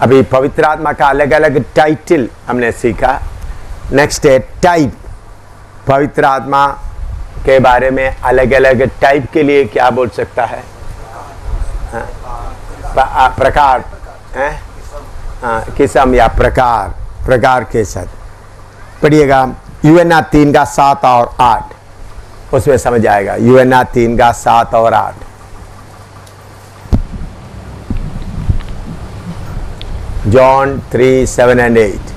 अभी पवित्र आत्मा का अलग अलग टाइटल हमने सीखा। नेक्स्ट है टाइप। पवित्र आत्मा के बारे में अलग अलग टाइप के लिए क्या बोल सकता है? प्रकार, किस्म या प्रकार, प्रकार के साथ पढ़िएगा। यूहन्ना 3 का 7 और 8, उसमें समझ आएगा। यूहन्ना 3 का 7 और 8। John 3, 7 and 8।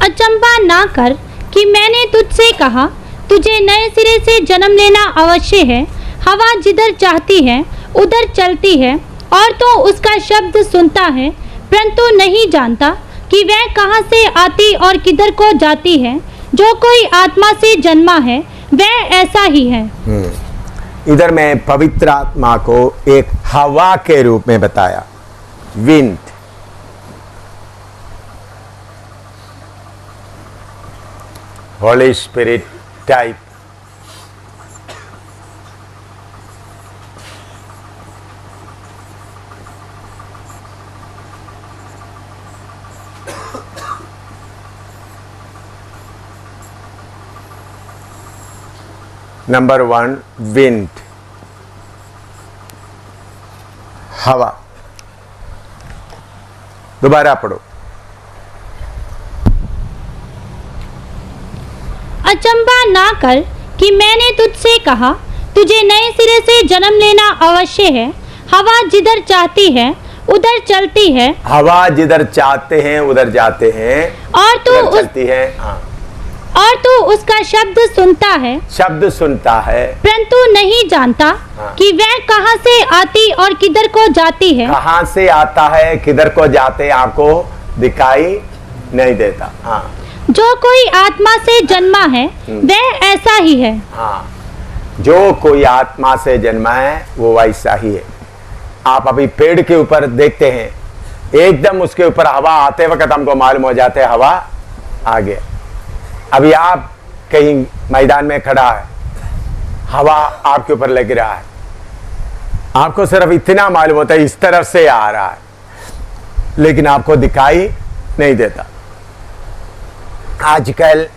अचंभा ना कर कि मैंने तुझसे कहा, तुझे नए सिरे से जन्म लेना अवश्य है। हवा जिधर चाहती है उधर चलती है और तो उसका शब्द सुनता है, परंतु नहीं जानता कि वह कहाँ से आती और किधर को जाती है। जो कोई आत्मा से जन्मा है वह ऐसा ही है। इधर मैं पवित्र आत्मा को एक हवा के रूप में बताया, wind. Holi spirit type. Number 1 wind, हवा। दोबारा पढ़ो। अचंभा ना कर कि मैंने तुझसे कहा, तुझे नए सिरे से जन्म लेना अवश्य है। हवा जिधर चाहती है उधर चलती है। हवा जिधर चाहते हैं उधर जाते हैं और तू चलती है। हाँ। और तू उसका शब्द सुनता है, शब्द सुनता है, परंतु नहीं जानता कि वह कहाँ से आती और किधर को जाती है। कहाँ से आता है किधर को जाते आपको दिखाई नहीं देता। हाँ। जो कोई आत्मा से जन्मा है वह ऐसा ही है। हाँ, जो कोई आत्मा से जन्मा है वो वैसा ही है। आप अभी पेड़ के ऊपर देखते हैं, एकदम उसके ऊपर हवा आते वक्त हमको मालूम हो जाता है हवा आ गया। अभी आप कहीं मैदान में खड़ा है, हवा आपके ऊपर लग रहा है, आपको सिर्फ इतना मालूम होता है इस तरफ से आ रहा है, लेकिन आपको दिखाई नहीं देता। आजकल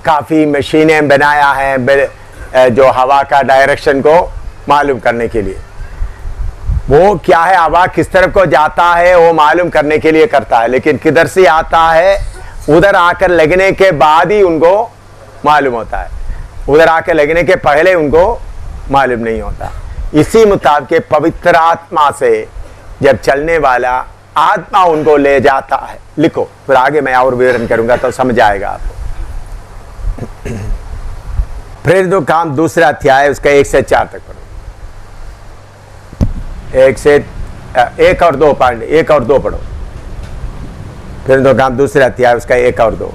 काफी मशीनें बनाया है जो हवा का डायरेक्शन को मालूम करने के लिए। वो क्या है, हवा किस तरफ को जाता है वो मालूम करने के लिए करता है, लेकिन किधर से आता है उधर आकर लगने के बाद ही उनको मालूम होता है। उधर आकर लगने के पहले उनको मालूम नहीं होता। इसी मुताबिक पवित्र आत्मा से जब चलने वाला आत्मा उनको ले जाता है। लिखो, फिर आगे मैं और विवरण करूंगा तो समझ आएगा आपको। प्रेरितों का काम 2 अध्याय उसका 1 से 4 तक पढ़ो। 1 और 2 पढ़ो। प्रेरितों का काम 2 अध्याय उसका 1 और 2।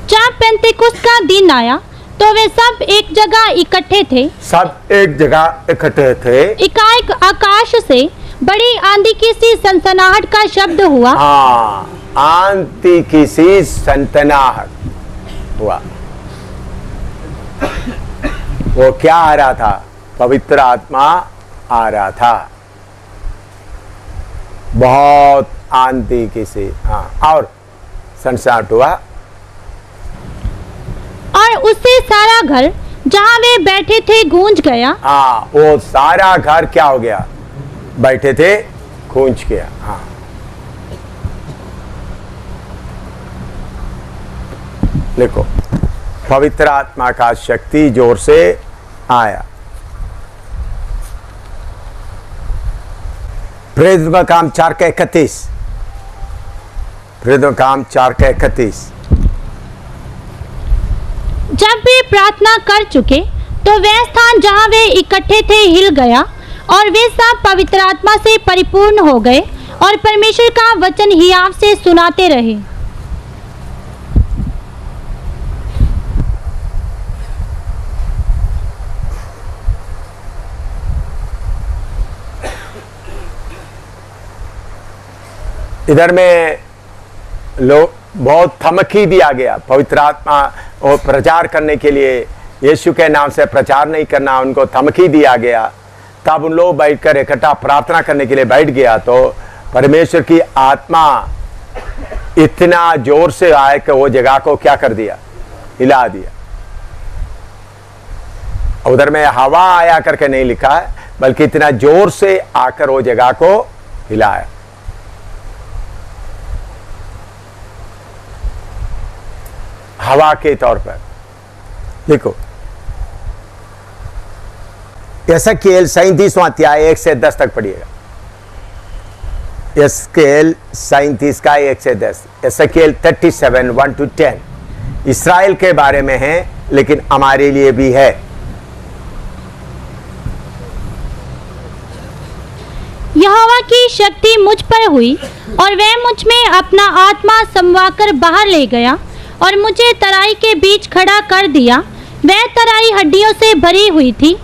जब पेंतेकुस्त का दिन आया तो वे सब एक जगह इकट्ठे थे। सब एक जगह इकट्ठे थे। एकाएक आकाश से बड़ी आंधी की सी सनसनाहट का शब्द हुआ। हाँ, आंधी की सी सनसनाहट हुआ। वो क्या आ रहा था? पवित्र आत्मा आ रहा था। बहुत आंधी की सी, हाँ, और सनसनाहट हुआ और उससे सारा घर जहाँ वे बैठे थे गूंज गया। हाँ, वो सारा घर क्या हो गया? बैठे थे गूंज गया। हाँ, देखो, पवित्र आत्मा का शक्ति जोर से आया। प्रेरितों का काम 4 का 31। प्रेरितों का काम 4 का 31। जब वे प्रार्थना कर चुके तो वह स्थान जहाँ वे इकट्ठे थे हिल गया और वे सब पवित्र आत्मा से परिपूर्ण हो गए और परमेश्वर का वचन हियाव से सुनाते रहे। इधर में लोग बहुत धमकी दिया गया पवित्र आत्मा और प्रचार करने के लिए। यीशु के नाम से प्रचार नहीं करना, उनको धमकी दिया गया। तब उन लोग बैठकर इकट्ठा प्रार्थना करने के लिए बैठ गया तो परमेश्वर की आत्मा इतना जोर से आए कि वो जगह को क्या कर दिया, हिला दिया। उधर में हवा आया करके नहीं लिखा है, बल्कि इतना जोर से आकर वो जगह को हिलाया। हवा के तौर पर देखो, एसकेल 37वां अध्याय 1 से 10 तक पढ़िएगा। एसकेल 37 का 1 से 10, एसकेल 37 1 to 10 इस्राएल के बारे में है, लेकिन हमारे लिए भी है। यहोवा की शक्ति मुझ पर हुई और वह मुझ में अपना आत्मा समवाकर बाहर ले गया और मुझे तराई के बीच खड़ा कर दिया। वह तराई हड्डियों से भरी हुई थी।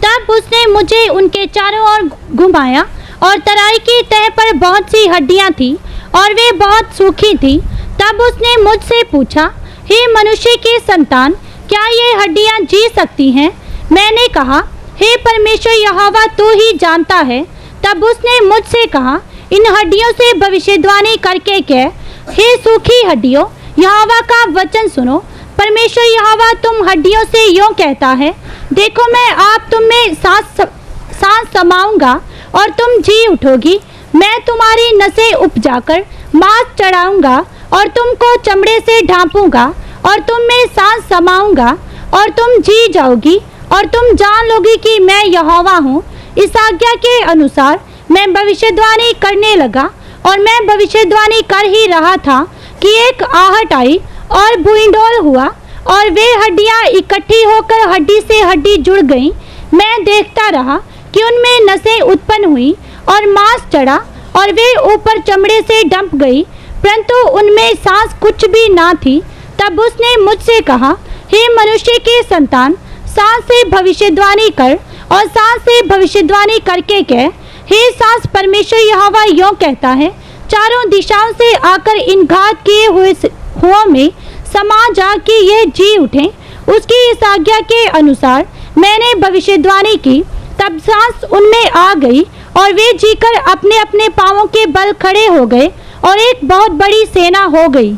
तब उसने मुझे उनके चारों ओर घुमाया और तराई की तह पर बहुत सी हड्डियां थी और वे बहुत सूखी थी। तब उसने मुझसे पूछा, हे मनुष्य के संतान, क्या ये हड्डियां जी सकती हैं? मैंने कहा, हे परमेश्वर यहोवा, तू ही जानता है। तब उसने मुझसे कहा, इन हड्डियों से भविष्यवाणी करके कह, हे सूखी हड्डियों, यहोवा का वचन सुनो। परमेश्वर यहोवा तुम हड्डियों से यूं कहता है, देखो मैं आप तुम में सांस समाऊंगा और तुम जी उठोगी। मैं तुम्हारी नसें उपजाकर मांस चढ़ाऊंगा और तुमको चमड़े से ढांपूंगा और तुम में सांस समाऊंगा और तुम जी जाओगी और तुम जान लोगी कि मैं यहोवा हूँ। इस आज्ञा के अनुसार मैं भविष्यवाणी करने लगा और मैं भविष्यवाणी कर ही रहा था कि एक आहट आई और भूइंडोल हुआ और वे हड्डियां इकट्ठी होकर हड्डी से हड्डी जुड़ गईं। मैं देखता रहा कि उनमें नसें उत्पन्न हुई और मांस चढ़ा और वे ऊपर चमड़े से डंप गई, परंतु उनमें सांस कुछ भी ना थी। तब उसने मुझसे कहा, हे मनुष्य के संतान, सांस से भविष्यवाणी कर और सांस से भविष्यवाणी करके कह, हे सांस, परमेश्वर यहोवा यूं कहता है, चारों दिशाओं से आकर इन घात किए हुओं में समा जा कि ये जी उठें। उसकी इस आज्ञा के अनुसार मैंने भविष्यवाणी की। तब सांस उनमें आ गई और वे जीकर अपने अपने पांवों के बल खड़े हो गए और एक बहुत बड़ी सेना हो गई।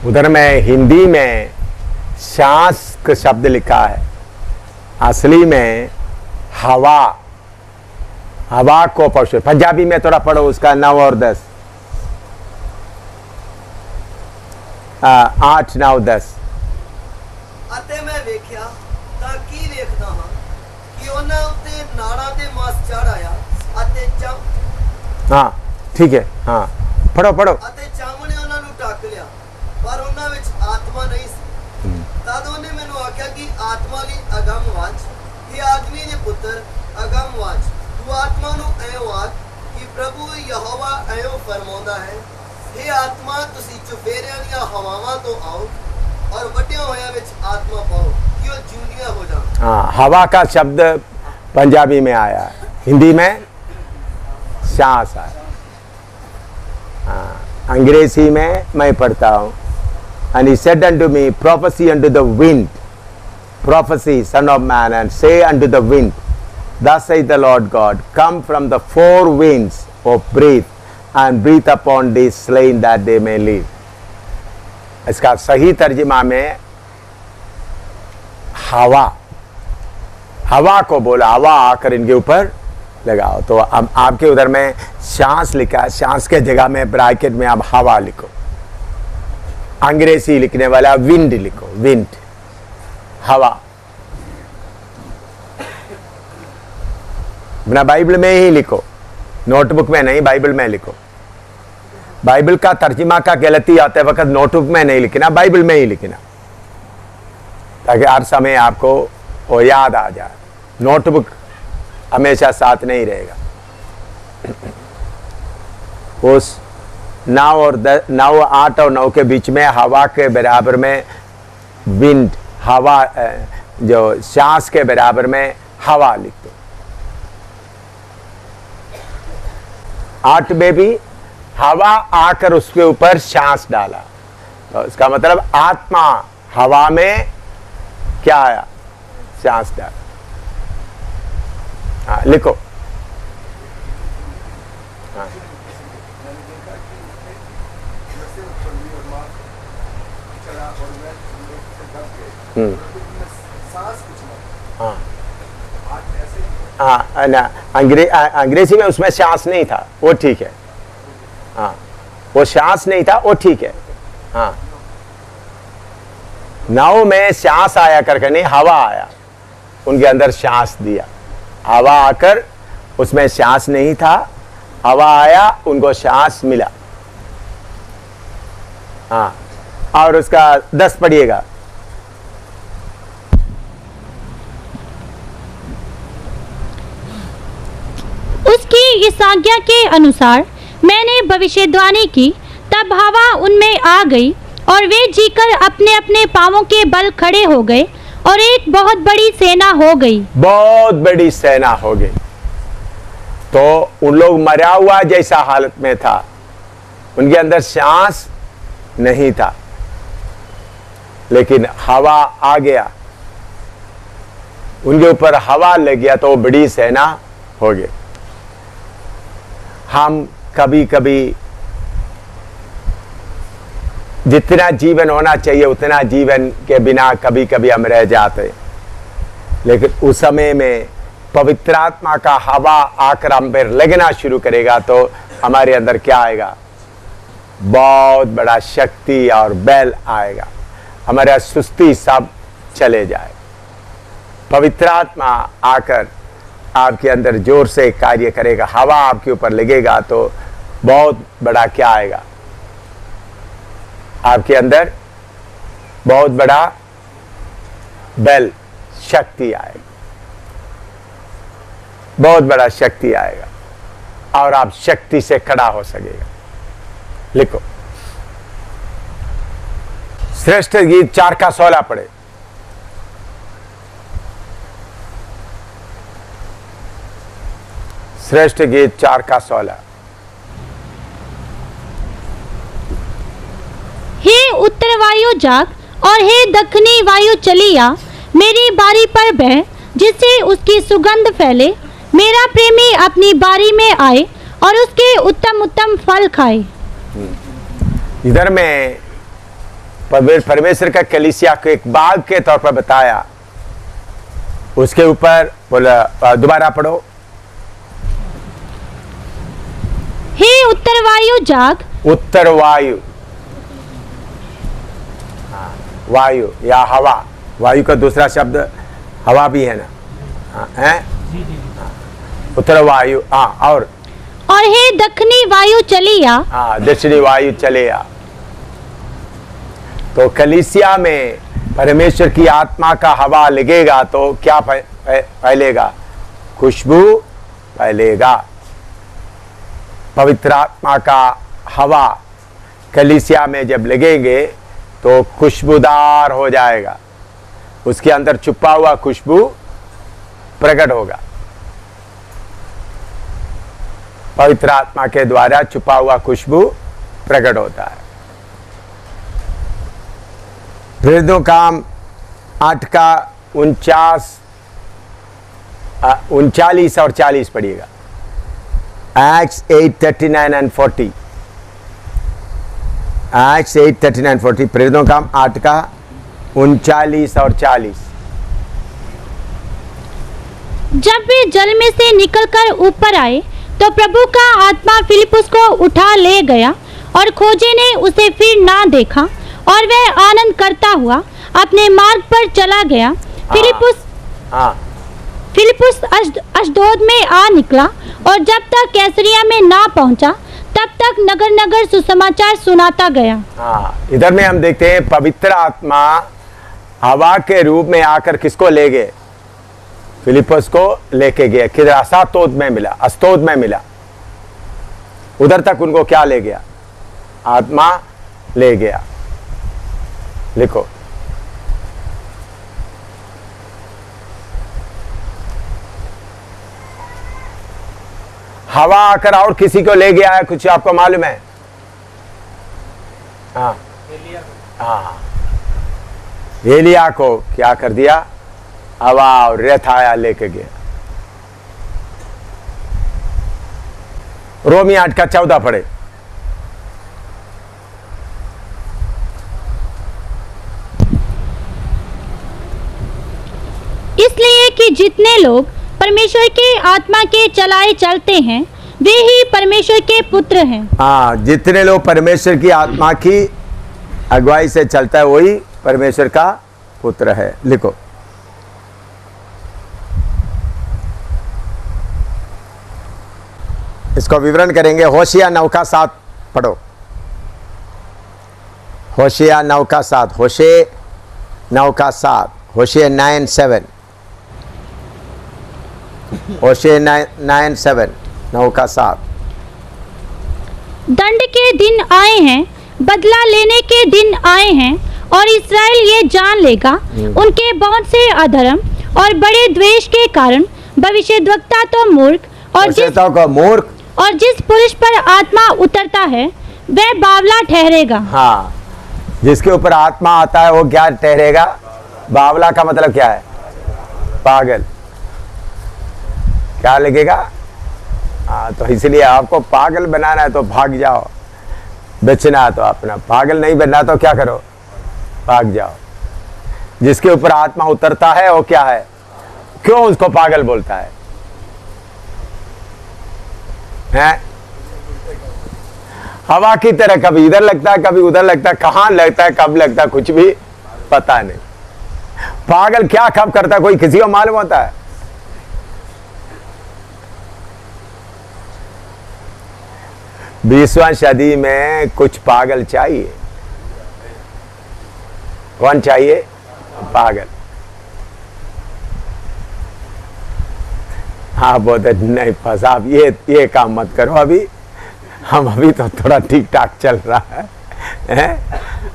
उधर में हिंदी में सांस का शब्द लिखा है, असली में हवा, हवा को पशु। पंजाबी में थोड़ा पढ़ो उसका 9 और 10, 8 9 10। ਅਤੇ ਮੈਂ ਵੇਖਿਆ ਤਾਂ ਕੀ ਵੇਖਦਾ ਹਾਂ ਕਿ ਉਹਨਾਂ ਉੱਤੇ ਨਾੜਾਂ ਤੇ ਮਾਸ ਚੜ ਆਇਆ ਅਤੇ हाँ ठीक है, हाँ पढ़ो पढ़ो। ਅਤੇ ਚਾਮਣੇ ਉਹਨਾਂ ਨੂੰ ਢੱਕ ਲਿਆ, ਪਰ ਉਹਨਾਂ ਵਿੱਚ ਆਤਮਾ ਨਹੀਂ ਸੀ। ਤਦ ਉਹਨੇ ਮੈਨੂੰ ਆਖਿਆ ਕਿ ਆਤਮਾ ਲਈ ਅਗੰਮ ਵਾਚ, ਕਿ ਆਦਮੀ ਦੇ ਪੁੱਤਰ ਅਗੰਮ ਵਾਚ, ਤੂੰ ਆਤਮਾ ਨੂੰ ਐਂ ਆਖ ਕਿ ਪ੍ਰਭੂ ਯਹੋਵਾ ਐਂ ਫਰਮਾਉਂਦਾ ਹੈ, हे आत्मा, तुसी चुफेरियां ਦੀਆਂ ਹਵਾਵਾਂ ਤੋਂ आओ और ਵੱਡਿਆਂ ਹੋਇਆਂ ਵਿੱਚ आत्मा पाओ कि वो जिंदियां हो जाएं। हाँ, हवा का शब्द पंजाबी में आया, हिंदी में सांस आया। हाँ, अंग्रेजी में मैं पढ़ता हूँ, and he said unto me, prophecy unto the wind, prophecy, son of man, and say unto the wind, thus saith the Lord God, come from the four winds, O breathe, and breathe upon these slain that they may live. इसका सही तर्जुमा में हवा, हवा को बोला, हवा आकर इनके ऊपर लगाओ। तो अब आपके उधर में सांस लिखा, सांस के जगह में ब्रैकेट में आप हवा लिखो। अंग्रेजी लिखने वाला विंड लिखो, विंड, हवा। अपना बाइबल में ही लिखो, नोटबुक में नहीं, बाइबल में लिखो। बाइबल का तर्जुमा का गलती आते वक्त नोटबुक में नहीं लिखना, बाइबल में ही लिखना, ताकि हर समय आपको वो याद आ जाए। नोटबुक हमेशा साथ नहीं रहेगा। उस 9 और 9, 8 और 9 के बीच में हवा के बराबर में विंड, हवा, जो सांस के बराबर में हवा लिख दो। 8 में भी हवा आकर उसके ऊपर सांस डाला, तो इसका मतलब आत्मा हवा में क्या आया, सांस डाला। हाँ लिखो। हाँ हाँ हाँ ना, अंग्रेजी में उसमें श्वास नहीं था, वो ठीक है। हाँ वो श्वास नहीं था, वो ठीक है। हाँ नाव में श्वास आया करके नहीं, हवा आया, उनके अंदर श्वास दिया। हवा आकर उसमें श्वास नहीं था, हवा आया, उनको श्वास मिला। हाँ और उसका 10 पढ़िएगा। उसकी इस आज्ञा के अनुसार मैंने भविष्यवाणी की, तब हवा उनमें आ गई और वे जीकर अपने अपने पांवों के बल खड़े हो गए और एक बहुत बड़ी सेना हो गई। बहुत बड़ी सेना हो गई। तो उन लोग मरा हुआ जैसा हालत में था, उनके अंदर सांस नहीं था, लेकिन हवा आ गया, उनके ऊपर हवा लग गया, तो वो बड़ी सेना हो गई। हम कभी कभी जितना जीवन होना चाहिए उतना जीवन के बिना कभी कभी हम रह जाते, लेकिन उस समय में पवित्र आत्मा का हवा आकर हम पर लगना शुरू करेगा तो हमारे अंदर क्या आएगा? बहुत बड़ा शक्ति और बल आएगा, हमारा सुस्ती सब चले जाए। पवित्र आत्मा आकर आपके अंदर जोर से कार्य करेगा, हवा आपके ऊपर लगेगा तो बहुत बड़ा क्या आएगा? आपके अंदर बहुत बड़ा बल, शक्ति आएगा, बहुत बड़ा शक्ति आएगा और आप शक्ति से खड़ा हो सकेगा। लिखो, श्रेष्ठ गीत 4 का 16 पढ़े। श्रेष्ठ गीत 4 का 16। हे उत्तर वायु जाग और हे दक्षिणी वायु चली आ, मेरी बारी पर बह, जिससे उसकी सुगंध फैले। मेरा प्रेमी अपनी बारी में आए और उसके उत्तम उत्तम फल खाए। इधर में परमेश्वर का कलीसिया को एक बाग के तौर पर बताया, उसके ऊपर बोला, दोबारा पढ़ो। हे उत्तर वायु जाग। उत्तर वायु, वायु या हवा, वायु का दूसरा शब्द हवा भी है ना? है उत्तर वायु। हाँ और हे दक्षिणी वायु चली आ। हाँ दक्षिणी वायु चले आ। तो कलीसिया में परमेश्वर की आत्मा का हवा लगेगा तो क्या फैलेगा? खुशबू फैलेगा। पवित्र आत्मा का हवा कलीसिया में जब लगेंगे तो खुशबूदार हो जाएगा, उसके अंदर छुपा हुआ खुशबू प्रकट होगा। पवित्र आत्मा के द्वारा छुपा हुआ खुशबू प्रकट होता है। प्रेरितों काम 8 का 39 और 40 पढ़िएगा। Acts 8:39 and 40। Acts 8:39 40। प्रेरितों काम 8 का 39 और 40। जब वे जल में से निकलकर ऊपर आए तो प्रभु का आत्मा फिलिपुस को उठा ले गया और खोजे ने उसे फिर ना देखा और वह आनंद करता हुआ अपने मार्ग पर चला गया। फिलिपुस अशदोद में आ निकला और जब तक कैसरिया में ना पहुंचा तब तक नगर नगर सुसमाचार सुनाता गया। इधर में हम देखते हैं पवित्र आत्मा हवा के रूप में आकर किसको ले गए? फिलिपुस को लेके गया। किधर? अस्तोद में मिला, अस्तोद में मिला। उधर तक उनको क्या ले गया? आत्मा ले गया। लिखो, हवा आकर और किसी को ले गया है, कुछ आपको मालूम है? हाँ एलिया को क्या कर दिया? हवा और रेत आया लेके गया। रोमी 8 का 14 पढ़े। इसलिए कि जितने लोग परमेश्वर के आत्मा के चलाए चलते हैं वे ही परमेश्वर के पुत्र हैं। हाँ, जितने लोग परमेश्वर की आत्मा की अगुवाई से चलता है वही परमेश्वर का पुत्र है। लिखो, इसको विवरण करेंगे। होशिया 9 का 7 पढ़ो। होशिया 9 का 7, होशे 9 का 7, होशिया 9:7, होशिया 9:7, 9 का 7। दंड के दिन आए हैं, बदला लेने के दिन आए हैं, और इस्राएल ये जान लेगा उनके बहुत से अधर्म और बड़े द्वेष के कारण भविष्यद्वक्ता तो मूर्ख और जिस पुरुष पर आत्मा उतरता है वह बावला ठहरेगा। हाँ, जिसके ऊपर आत्मा आता है वो क्या ठहरेगा? बावला का मतलब क्या है? पागल। क्या लगेगा? हाँ, तो इसलिए आपको पागल बनाना है तो भाग जाओ, बचना है तो अपना, पागल नहीं बनना तो क्या करो? भाग जाओ। जिसके ऊपर आत्मा उतरता है वो क्या है? क्यों उसको पागल बोलता है? हैं? हवा की तरह कभी इधर लगता है कभी उधर लगता है, कहां लगता है कब लगता है कुछ भी पता नहीं। पागल क्या कब करता है कोई किसी को मालूम होता है? 20वीं सदी में कुछ पागल चाहिए। कौन चाहिए? पागल। हाँ, बोलते नहीं फंसा, ये काम मत करो, अभी हम अभी तो थोड़ा ठीक ठाक चल रहा है,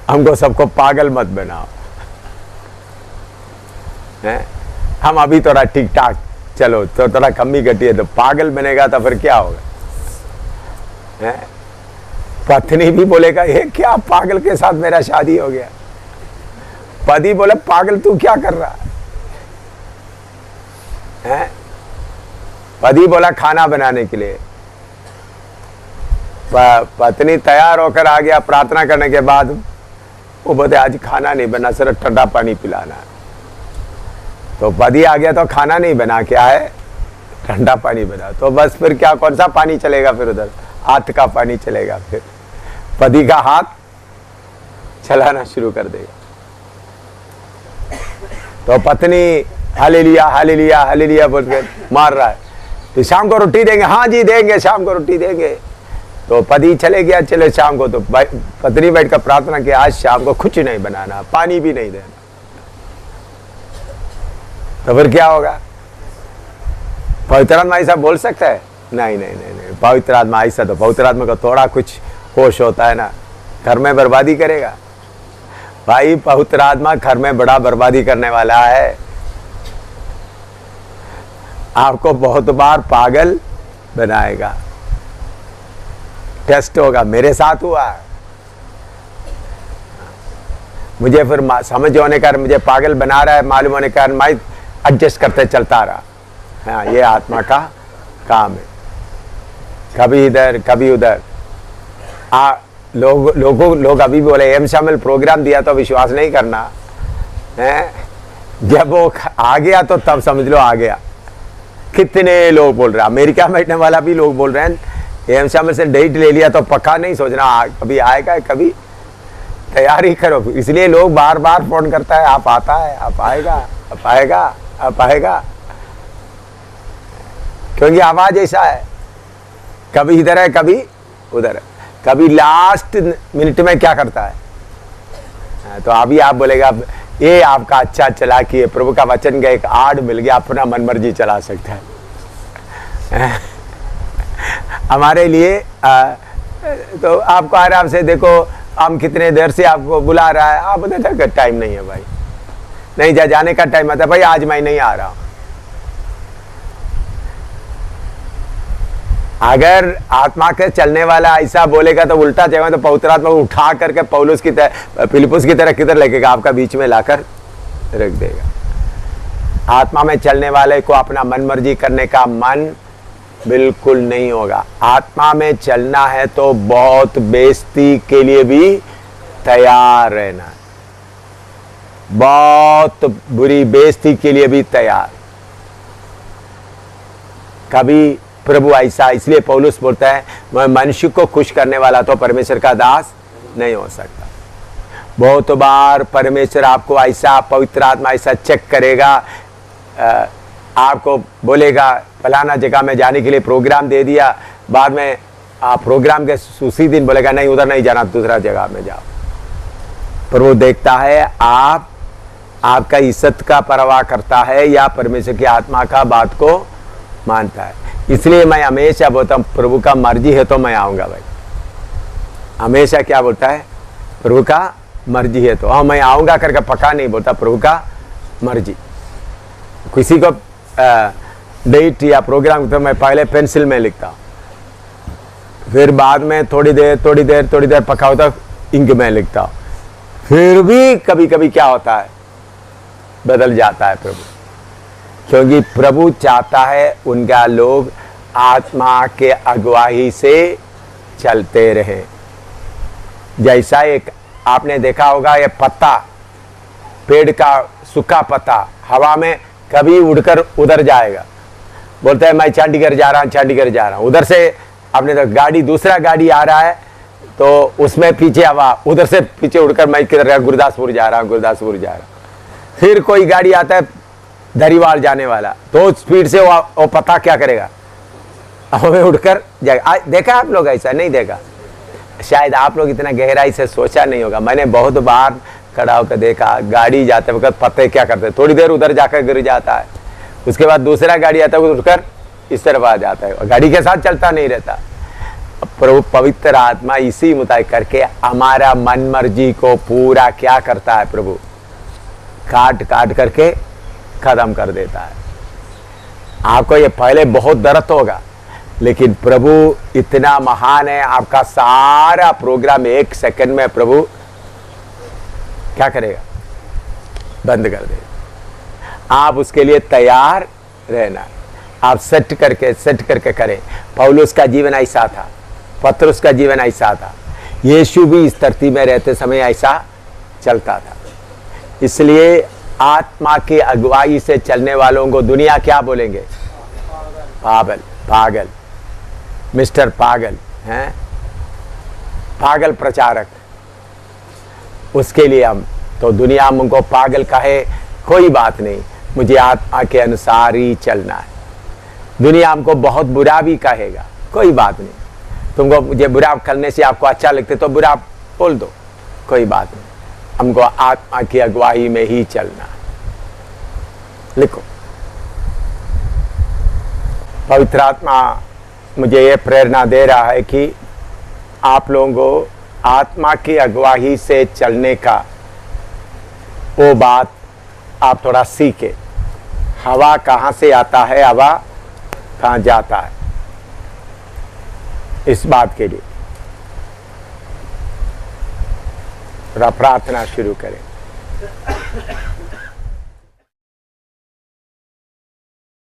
हमको सबको पागल मत बनाओ, हैं? हम अभी थोड़ा ठीक ठाक चलो, तो थोड़ा कमी घटी है, तो पागल बनेगा तो फिर क्या होगा? हैं? पत्नी भी बोलेगा ये क्या पागल के साथ मेरा शादी हो गया। पति बोले पागल तू क्या कर रहा है? पति बोला खाना बनाने के लिए, पत्नी तैयार होकर आ गया प्रार्थना करने के बाद, वो बोलते आज खाना नहीं बना, सिर्फ ठंडा पानी पिलाना। तो पति आ गया तो खाना नहीं बना, क्या है? ठंडा पानी बना। तो बस फिर क्या, कौन सा पानी चलेगा? फिर उधर हाथ का पानी चलेगा, फिर पति का हाथ चलाना शुरू कर देगा। तो पत्नी हालेलुया हालेलुया हालेलुया बोल के मार रहा है, तो शाम को रोटी देंगे? हाँ जी देंगे, शाम को रोटी देंगे। तो पति चले गया, चले शाम को, तो पत्नी बैठ कर प्रार्थना की आज शाम को कुछ नहीं बनाना, पानी भी नहीं देना। तो फिर क्या होगा? पवित्र आत्मा ऐसा बोल सकता है? नहीं नहीं नहीं नहीं, पवित्र आत्मा ऐसा, तो पवित्र आत्मा को थोड़ा कुछ होश होता है ना, घर में बर्बादी करेगा। भाई पवित्र आत्मा घर में बड़ा बर्बादी करने वाला है, आपको बहुत बार पागल बनाएगा, टेस्ट होगा। मेरे साथ हुआ, मुझे फिर समझ होने का मुझे पागल बना रहा है, मालूम होने का मैं एडजस्ट करते चलता रहा। हाँ, ये आत्मा का काम है, कभी इधर कभी उधर। लोग अभी बोले एम शामिल प्रोग्राम दिया तो विश्वास नहीं करना है, जब वो आ गया तो तब समझ लो आ गया। कितने लोग बोल रहे हैं, अमेरिका में बैठने वाला भी लोग बोल रहे हैं एम शामिल से डेट ले लिया तो पक्का नहीं सोचना कभी आएगा, कभी तैयारी करो। इसलिए लोग बार बार फोन करता है, आप आता है, आप आएगा, आप आएगा, आप आएगा, क्योंकि आवाज ऐसा है, कभी इधर है कभी उधर है, कभी लास्ट मिनट में क्या करता है। तो अभी आप बोलेगा ये आपका अच्छा चला कि प्रभु का वचन का एक आड़ मिल गया, अपना मनमर्जी चला सकता है। हमारे लिए तो आपको आराम से देखो, हम कितने देर से आपको बुला रहा है, आप बोलते टाइम नहीं है भाई, नहीं जाने का टाइम आता है भाई, आज मैं नहीं आ रहा हूं। अगर आत्मा के चलने वाला ऐसा बोलेगा तो उल्टा चाहिए, तो पवित्र आत्मा को उठा करके पौलुस की तरह, फिलिप्पुस की तरह किधर लगेगा? आपका बीच में लाकर रख देगा। आत्मा में चलने वाले को अपना मन मर्जी करने का मन बिल्कुल नहीं होगा। आत्मा में चलना है तो बहुत बेइज्जती के लिए भी तैयार रहना है, बहुत बुरी बेइज्जती के लिए भी तैयार। कभी प्रभु ऐसा, इसलिए पौलुस बोलता है मैं मनुष्य को खुश करने वाला तो परमेश्वर का दास नहीं हो सकता। बहुत बार परमेश्वर आपको ऐसा, पवित्र आत्मा ऐसा चेक करेगा, आपको बोलेगा फलाना जगह में जाने के लिए प्रोग्राम दे दिया, बाद में प्रोग्राम के उसी दिन बोलेगा नहीं उधर नहीं जाना, दूसरा जगह में जाओ। प्रभु देखता है आपका इज्जत का परवाह करता है या परमेश्वर की आत्मा का बात को मानता है। इसलिए मैं हमेशा बोलता हूँ प्रभु का मर्जी है तो मैं आऊँगा भाई। हमेशा क्या बोलता है, प्रभु का मर्जी है तो हाँ मैं आऊँगा करके पक्का नहीं बोलता, प्रभु का मर्जी। किसी को डेट या प्रोग्राम तो मैं पहले पेंसिल में लिखता हूँ, फिर बाद में थोड़ी देर पक्का होता इंक में लिखता हूँ। फिर भी कभी कभी क्या होता है, बदल जाता है प्रभु, क्योंकि प्रभु चाहता है उनका लोग आत्मा के अगुवाई से चलते रहे। जैसा एक आपने देखा होगा, ये पत्ता, पेड़ का सूखा पत्ता हवा में कभी उड़कर उधर जाएगा, बोलता है मैं चंडीगढ़ जा रहा हूँ। उधर से आपने तो गाड़ी, दूसरा गाड़ी आ रहा है तो उसमें पीछे हवा, उधर से पीछे उड़कर मैं किधर गुरदासपुर जा रहा हूँ। फिर कोई गाड़ी आता है धरीवाल जाने वाला, तो स्पीड से वो पता क्या करेगा, हमें उड़कर जाएगा। देखा आप लोग ऐसा? नहीं देखा शायद, आप लोग इतना गहराई से सोचा नहीं होगा। मैंने बहुत बार खड़ा होकर देखा, गाड़ी जाते वक्त पत्ते क्या करते, थोड़ी देर उधर जाकर गिर जाता है, उसके बाद दूसरा गाड़ी आता है उठकर इस तरफ आ जाता है, गाड़ी के साथ चलता नहीं रहता। प्रभु पवित्र आत्मा इसी मुताबिक करके हमारा मन मर्जी को पूरा क्या करता है, प्रभु काट करके खत्म कर देता है। आपको ये पहले बहुत दर्द होगा, लेकिन प्रभु इतना महान है, आपका सारा प्रोग्राम 1 सेकंड में प्रभु क्या करेगा, बंद कर देगा। आप उसके लिए तैयार रहना, आप सेट करके करें। पौलुस का जीवन ऐसा था, पतरस का जीवन ऐसा था, यीशु भी इस धरती में रहते समय ऐसा चलता था। इसलिए आत्मा की अगुवाई से चलने वालों को दुनिया क्या बोलेंगे, पागल, मिस्टर पागल हैं, पागल प्रचारक। उसके लिए हम तो दुनिया हमको पागल कहे कोई बात नहीं, मुझे आत्मा के अनुसार ही चलना है। दुनिया हमको बहुत बुरा भी कहेगा, कोई बात नहीं, तुमको मुझे बुरा करने से आपको अच्छा लगते तो बुरा बोल दो, कोई बात नहीं, हमको आत्मा की अगुवाई में ही चलना। लिखो, पवित्र आत्मा मुझे ये प्रेरणा दे रहा है कि आप लोगों को आत्मा की अगुवाई से चलने का वो बात आप थोड़ा सीखे। हवा कहाँ से आता है, हवा कहाँ जाता है, इस बात के लिए थोड़ा प्रार्थना शुरू करें।